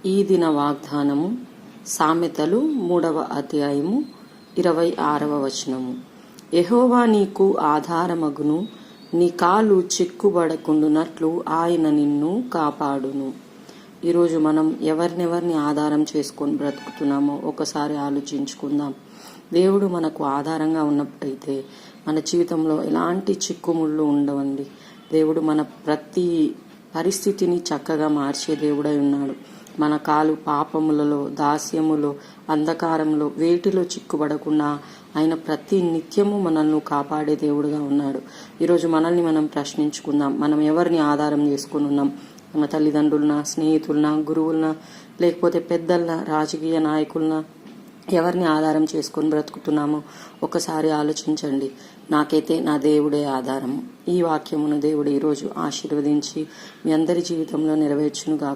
ఈ దిన వాగ్దానము సామెతలు 3వ అధ్యాయము 26వ వచనము. యెహోవా నీకు ఆధారమగును, నీ కాలు చిక్కుబడకుండునట్లు ఆయన నిన్ను కాపాడును. ఈరోజు మనం ఎవరినెవరిని ఆధారం చేసుకొని బ్రతుకుతున్నామో ఒకసారి ఆలోచించుకుందాం. దేవుడు మనకు ఆధారంగా ఉన్నప్పుడైతే మన జీవితంలో ఎలాంటి చిక్కుముళ్ళు ఉండవండి. దేవుడు మన ప్రతి పరిస్థితిని చక్కగా మార్చే దేవుడై ఉన్నాడు. మన కాలు పాపములలో, దాస్యములో, అంధకారంలో వేటిలో చిక్కుబడకుండా ఆయన ప్రతి నిత్యము మనల్ని కాపాడే దేవుడుగా ఉన్నాడు. ఈరోజు మనల్ని మనం ప్రశ్నించుకుందాం. మనం ఎవరిని ఆధారం చేసుకుని ఉన్నాం? మన తల్లిదండ్రులన, స్నేహితులన, గురువులన, లేకపోతే పెద్దలన, రాజకీయ నాయకులన, ఎవరిని ఆధారం చేసుకొని బ్రతుకుతున్నామో ఒకసారి ఆలోచించండి. నాకైతే నా దేవుడే ఆధారము. ఈ వాక్యమును దేవుడు ఈరోజు ఆశీర్వదించి మీ అందరి జీవితంలో నెరవేర్చునుగా.